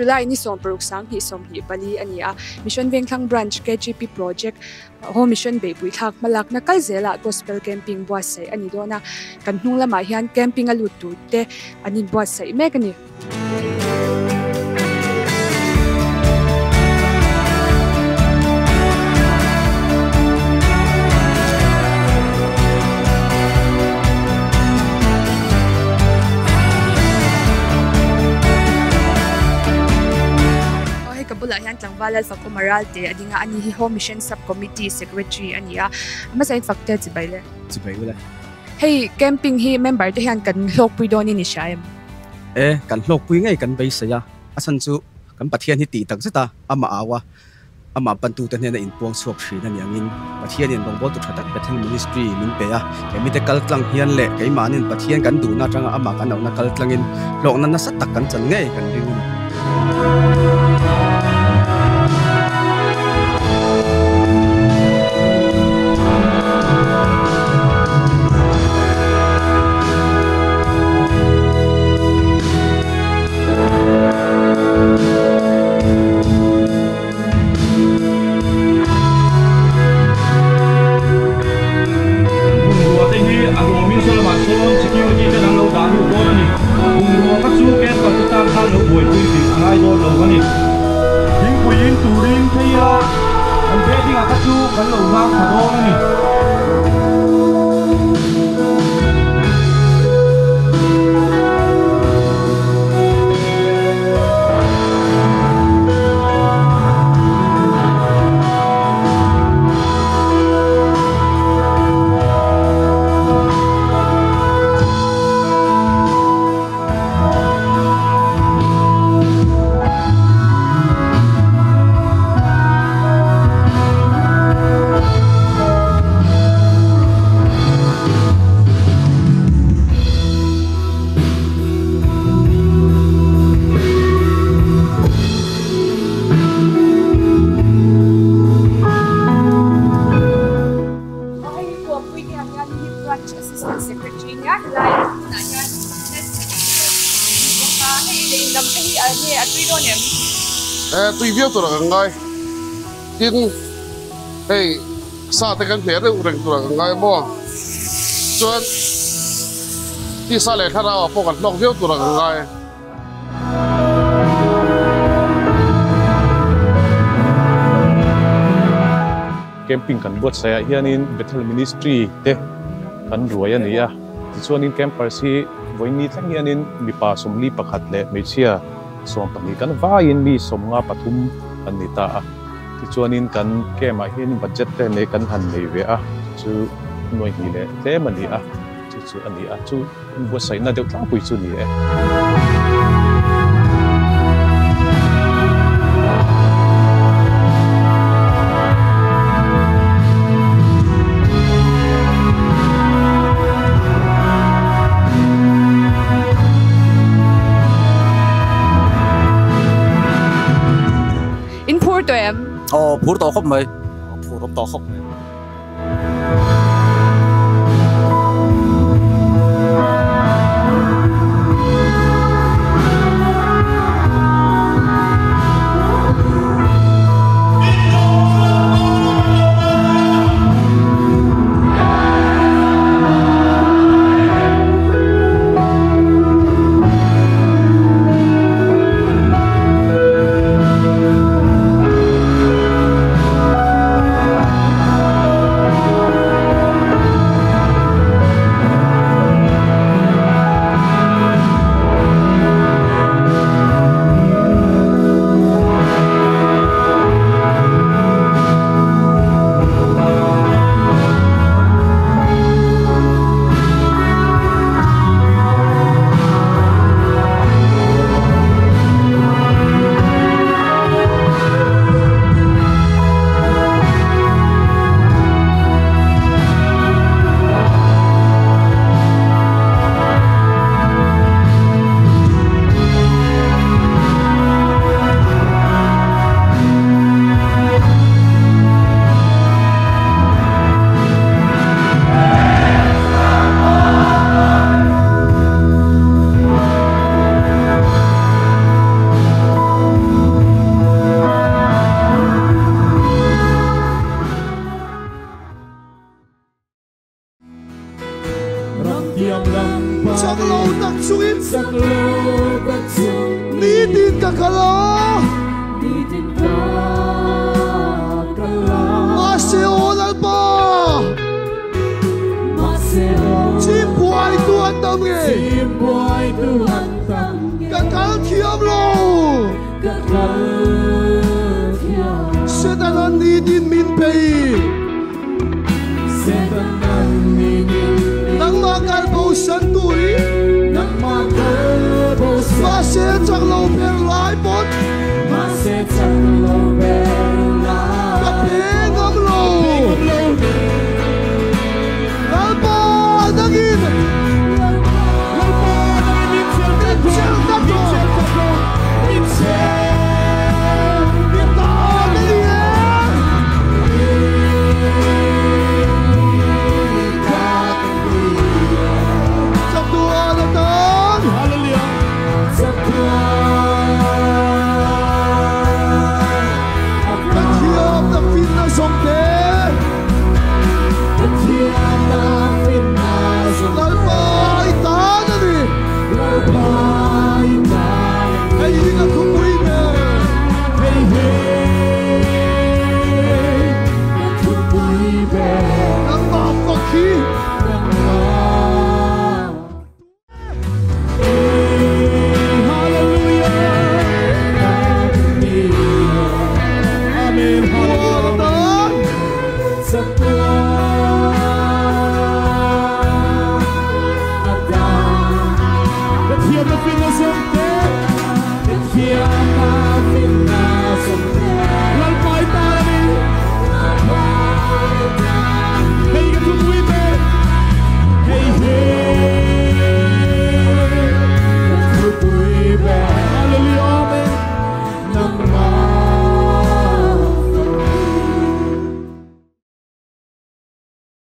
July ni som peruk sang hi som hi pali ania mission Vengthlang branch KGP project ho mission Beihpui Thlak malak na kalzela gospel camping buat sai ani dona kan hnung lama hian camping alut tu te ani buat sai mek ani kabula hian tlangwalal fak umaral te adinga ani hi home mission subcommittee secretary ania ama sain fakte chibaile wala hey camping hi member te hian kan hlok pui doni ni shaim kan hlok pui ngai kan beisaya asan chu kan pathian hi ti tak zata ama awa ama pantu te ne in puang suak thri na niangin pathian in bongbol tu thatak Bethel ministry min pe a kemi te kaltlang hian le kai manin pathian kan du na tanga ama kan na kaltlangin lok na sat tak kan chan ngai kan ring tùy viết tụi nó ngay tin hey sa thế kan phê đấy udah tụi nó ngay mo chuan ti sa le thara wa pokan lok viết tụi nó ngay camping kan buat saya hianin Bethel ministry te kan ruaya nia chuanin campers hi voini tlang hianin mipa somli pakhat le meichia som pani kan vain mi som nga pathum anita a chuanin kan kema hin budget te ne kan han nei ve a chu noi hi le te mani a chu ani a chu buat sai na deuh tlang pui chu ni e tụi em phur to khop mai phur to khop sẽ ta ngân đi tin min pay